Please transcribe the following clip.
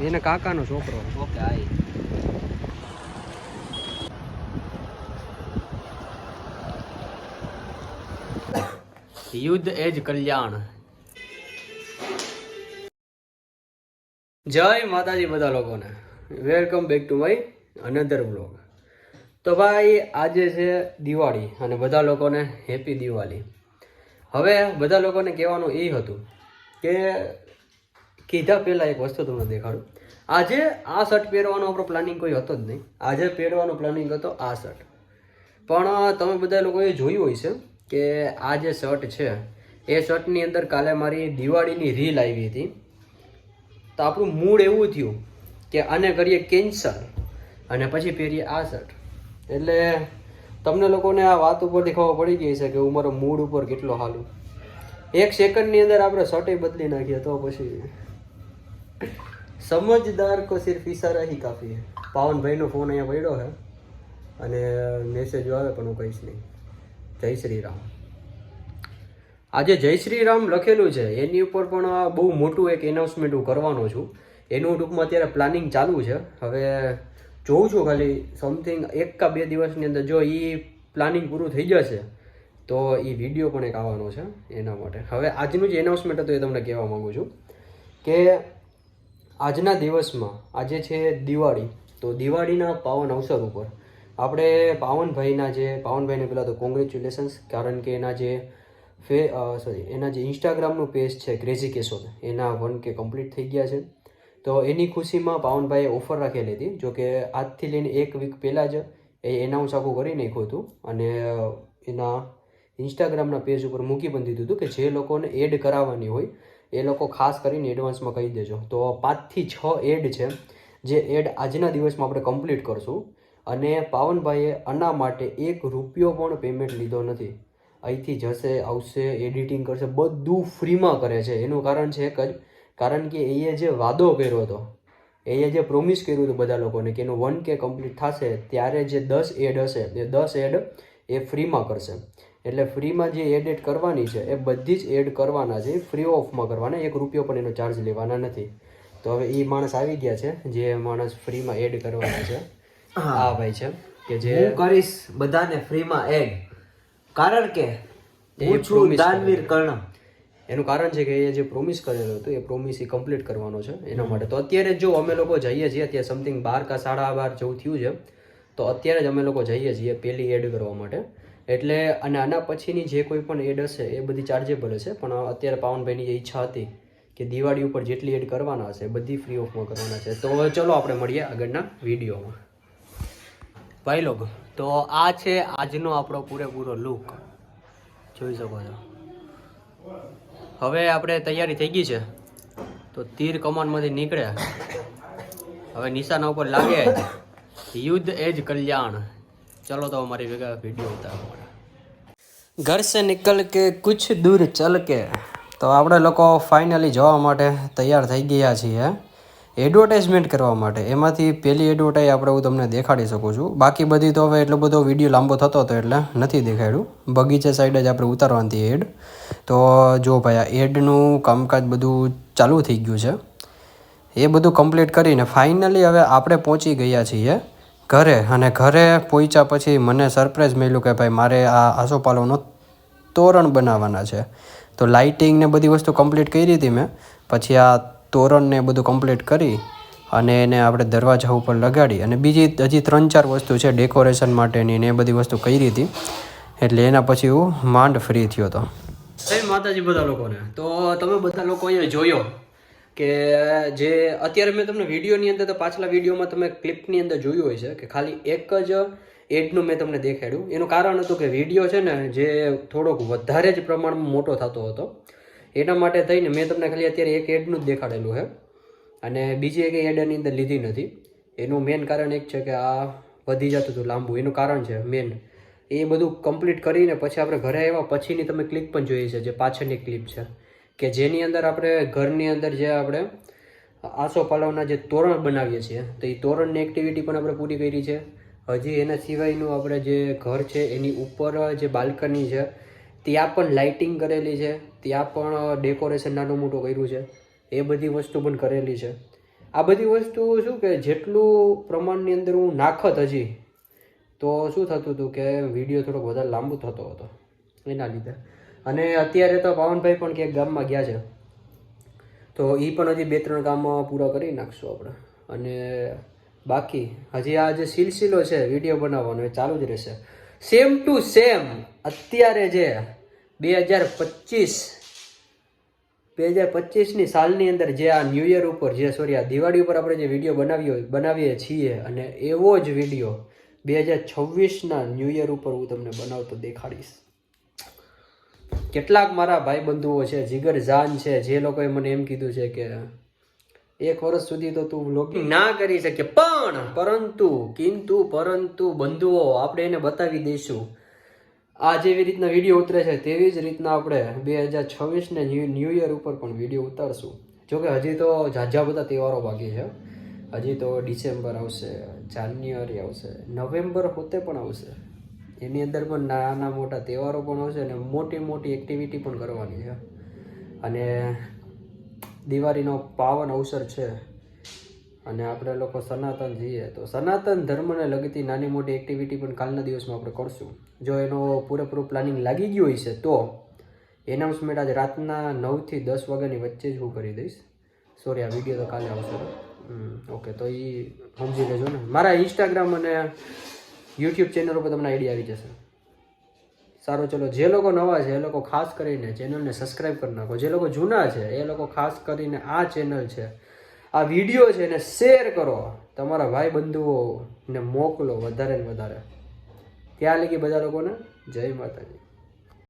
એને કાકાનો છોકરો. Okay I યુદ્ધ એ જ કલ્યાણ. જય માતાજી બધા લોકોને. Welcome back to my another blog. તો ભાઈ આજે છે દિવાળી અને બધા લોકોને હેપી દિવાળી. હવે બધા લોકોને કહેવાનું એ હતું કે કીધા પહેલાં એક વસ્તુ તમને દેખાડું. આજે આ શર્ટ પહેરવાનો આપણો પ્લાનિંગ કોઈ હતો જ નહીં. આજે પહેરવાનો પ્લાનિંગ હતો આ શર્ટ. પણ તમે બધા લોકોએ જોયું હોય છે કે આ જે શર્ટ છે એ શર્ટની અંદર કાલે મારી દિવાળીની રીલ આવી હતી. તો આપણું મૂડ એવું થયું કે આને કરીએ કેન્સલ અને પછી પહેરીએ આ શર્ટ. એટલે તમને લોકોને આ વાત ઉપરથી ખબર પડી ગઈ છે કે હું મારો મૂડ ઉપર કેટલો હાલું. એક સેકન્ડની અંદર આપણે શર્ટે બદલી નાખીએ તો પછી સમજદાર કો સિર્ફ ઈશારા હી કાફી હે. પાવનભાઈનો ફોન અહીંયા પડ્યો છે અને મેસેજો આવે પણ હું કહીશ નહીં. જય શ્રી રામ. આજે જય શ્રી રામ લખેલું છે એની ઉપર પણ બહુ મોટું એક એનાઉન્સમેન્ટ હું કરવાનો છું. એનું ટૂંકમાં અત્યારે પ્લાનિંગ ચાલુ છે. હવે જોઉં છું ખાલી સમથિંગ 1 કે 2 દિવસની અંદર જો એ પ્લાનિંગ પૂરું થઈ જશે તો એ વિડીયો પણ એક આવવાનો છે એના માટે. હવે આજનું જે એનાઉન્સમેન્ટ હતું એ તમને કહેવા માગું છું કે આજના દિવસમાં આજે છે દિવાળી. તો દિવાળીના પાવન અવસર ઉપર આપણે પાવનભાઈને પહેલાં તો કોંગ્રેચ્યુલેશન્સ, કારણ કે એના જે એના જે ઇન્સ્ટાગ્રામનું પેજ છે ક્રેઝી કેશોદ એના 1K કમ્પ્લીટ થઈ ગયા છે. તો એની ખુશીમાં પાવનભાઈએ ઓફર રાખેલી હતી. જો કે આજથી લઈને 1 વીક પહેલાં જ એ એનાઉન્સ આખું કરી નાખ્યું હતું અને એના ઇન્સ્ટાગ્રામના પેજ ઉપર મૂકી પણ દીધું હતું કે જે લોકોને એડ કરાવવાની હોય એ લોકો ખાસ કરીને એડવાન્સમાં કહી દેજો. તો 5 થી 6 એડ છે જે એડ આજના દિવસમાં આપણે કમ્પ્લીટ કરશું. અને પાવનભાઈએ આના માટે 1 રૂપિયો પણ પેમેન્ટ લીધો નથી. અહીંથી જશે, આવશે, એડિટિંગ કરશે, બધું ફ્રીમાં કરે છે. એનું કારણ છે એક જ, કારણ કે એ જે વાદો કર્યો હતો, એ જે પ્રોમિસ કર્યું હતું બધા લોકોને કે એનું 1K કમ્પ્લીટ થશે ત્યારે જે 10 એડ હશે એ 10 એડ એ ફ્રીમાં કરશે. એટલે ફ્રીમાં જે એડ કરવાની છે એ બધી જ એડ કરવાના છે, ફ્રી ઓફમાં કરવાના. 1 રૂપિયો પણ એનો ચાર્જ લેવાના નથી. તો હવે એ માણસ આવી ગયા છે જે માણસ ફ્રીમાં એડ કરવાના છે. હા ભાઈ છે કે જે હું કરીશ બધાને ફ્રીમાં એડ, કારણ કે હું છું દાનવીર કર્ણ. એનું કારણ છે કે એ જે પ્રોમિસ કરેલું હતું એ પ્રોમિસ એ કમ્પ્લીટ કરવાનો છે એના માટે. તો અત્યારે જો અમે લોકો જઈએ છીએ, અત્યારે સમથિંગ 12 કે 12:30 જેવું થયું છે, તો અત્યારે જ અમે લોકો જઈએ છીએ પહેલી એડ કરવા માટે. એટલે અને આના પછીની જે કોઈ પણ એડ હશે એ બધી ચાર્જેબલ હશે. પણ અત્યારે પાવનભાઈની જે ઈચ્છા હતી કે દિવાળી ઉપર જેટલી એડ કરવાના હશે બધી ફ્રી ઓફમાં કરવાના છે. તો ચલો આપણે મળીએ આગળના વિડીયોમાં. ભાઈ લોકો, તો આ છે આજનો આપણો પૂરેપૂરો લુક, જોઈ શકો છો. હવે આપણે તૈયારી થઈ ગઈ છે તો તીર કમાનમાંથી નીકળ્યા, હવે નિશાના ઉપર લાગે. યુદ્ધ એ જ કલ્યાણ. ચલો તો અમારી ભેગા વિડીયો ઉતારવા. ઘર સે નિકલ કે કુછ દૂર ચલ કે. તો આપણે લોકો ફાઇનલી જવા માટે તૈયાર થઈ ગયા છીએ એડવર્ટાઇઝમેન્ટ કરવા માટે. એમાંથી પહેલી એડવર્ટાઇઝ આપણે હું તમને દેખાડી શકું છું. બાકી બધી તો હવે એટલો બધો વિડીયો લાંબો થતો હતો એટલે નથી દેખાડ્યું. બગીચા સાઈડ જ આપણે ઉતારવાની એડ. તો જો ભાઈ આ એડનું કામકાજ બધું ચાલુ થઈ ગયું છે. એ બધું કમ્પ્લીટ કરીને ફાઇનલી હવે આપણે પહોંચી ગયા છીએ ઘરે. અને ઘરે પહોંચ્યા પછી મને સરપ્રાઈઝ મળ્યું કે ભાઈ મારે આ આસોપાલવનો તોરણ બનાવવાના છે. તો લાઇટિંગ ને બધી વસ્તુ કમ્પ્લીટ કરી હતી મેં. પછી આ તોરણને બધું કમ્પ્લીટ કરી અને એને આપણે દરવાજા ઉપર લગાડી અને બીજી હજી 3-4 વસ્તુ છે ડેકોરેશન માટેની ને એ બધી વસ્તુ કરી હતી. એટલે એના પછી હું માંડ ફ્રી થયો હતો. જય માતાજી બધા લોકોને. તો તમે બધા લોકો અહીંયા જોયો કે જે અત્યારે મેં તમને વિડીયોની અંદર, તો પાછલા વિડીયોમાં તમે ક્લિપની અંદર જોયું હોય છે કે ખાલી એક જ એડનું મેં તમને દેખાડ્યું. એનું કારણ હતું કે વિડીયો છે ને જે થોડોક વધારે જ પ્રમાણમાં મોટો થતો હતો. એના માટે થઈને મેં તમને ખાલી અત્યારે એક એડનું જ દેખાડેલું છે અને બીજી એક એડની અંદર લીધી નથી. એનું મેન કારણ એક છે કે આ વધી જતું હતું લાંબુ. એનું કારણ છે મેન. એ બધું કમ્પ્લીટ કરીને પછી આપણે ઘરે આવ્યા પછીની તમે ક્લિપ પણ જોઈ છે, જે પાછળની ક્લિપ છે કે જેની અંદર આપણે ઘરની અંદર જે આપણે આસોપાલવના જે તોરણ બનાવીએ છીએ તો એ તોરણની એક્ટિવિટી પણ આપણે પૂરી કરી છે. હજી એના સિવાયનું આપણે જે ઘર છે એની ઉપર જે બાલ્કની છે ત્યાં પણ લાઇટિંગ કરેલી છે, ત્યાં પણ ડેકોરેશન નાનું મોટું કર્યું છે. એ બધી વસ્તુ પણ કરેલી છે. આ બધી વસ્તુ શું કે જેટલું પ્રમાણની અંદર હું નાખત હજી તો શું થતું હતું કે વિડીયો થોડોક વધારે લાંબો થતો હતો એના લીધે. અને અત્યારે તો પાવનભાઈ પણ ક્યાંક ગામમાં ગયા છે તો એ પણ હજી 2-3 કામ પૂરા કરી નાખશું આપણે. અને બાકી હજી આ જે સિલસિલો છે વિડીયો બનાવવાનો એ ચાલુ જ રહેશે. સેમ ટુ સેમ અત્યારે જે 2025ની સાલની અંદર જે આ ન્યૂ યર ઉપર આ દિવાળી ઉપર આપણે જે વિડીયો બનાવીએ છીએ અને એવો જ વિડીયો 2026ના ન્યૂ યર ઉપર હું તમને બનાવતો દેખાડીશ. કેટલાક મારા ભાઈ બંધુઓ છે, જીગર જાન છે, જે લોકોએ મને એમ કીધું છે કે 1 વર્ષ સુધી તો તું વ્લોગિંગ ના કરી શકે, પરંતુ બંધુઓ આપણે એને બતાવી દઈશું. આ જેવી રીતના વિડીયો ઉતરે છે તેવી જ રીતના આપણે 2026ને ન્યૂ યર ઉપર પણ વિડીયો ઉતારશું. જોકે હજી તો ઝાઝા બધા તહેવારો બાકી છે. હજી તો ડિસેમ્બર આવશે, જાન્યુઆરી આવશે, નવેમ્બર હોતે પણ આવશે. એની અંદર પણ નાના મોટા તહેવારો પણ આવશે અને મોટી મોટી એક્ટિવિટી પણ કરવાની છે. અને દિવાળીનો પાવન અવસર છે અને આપણે લોકો સનાતન છીએ તો સનાતન ધર્મને લગતી નાની મોટી એક્ટિવિટી પણ કાલના દિવસમાં આપણે કરશું. જો એનો પૂરેપૂરું પ્લાનિંગ લાગી ગયું હશે તો એનાઉન્સમેન્ટ આજે રાતના 9 થી 10 વાગ્યાની વચ્ચે જ હું કરી દઈશ. સોરી, આ વિડીયો તો કાલે આવશે. ઓકે, તો એ સમજી લેજો ને. મારા ઇન્સ્ટાગ્રામ અને યુટ્યુબ ચેનલ ઉપર તમને આઈડિયા આવી જશે. સારું, ચલો, જે લોકો નવા છે એ લોકો ખાસ કરીને ચેનલને સબસ્ક્રાઈબ કરી નાખો. જે લોકો જૂના છે એ લોકો ખાસ કરીને આ ચેનલ છે, આ વિડીયો છે એને શેર કરો, તમારા ભાઈ બંધુઓને મોકલો વધારે ને વધારે. ત્યાં લગી બધા લોકોને જય માતાજી.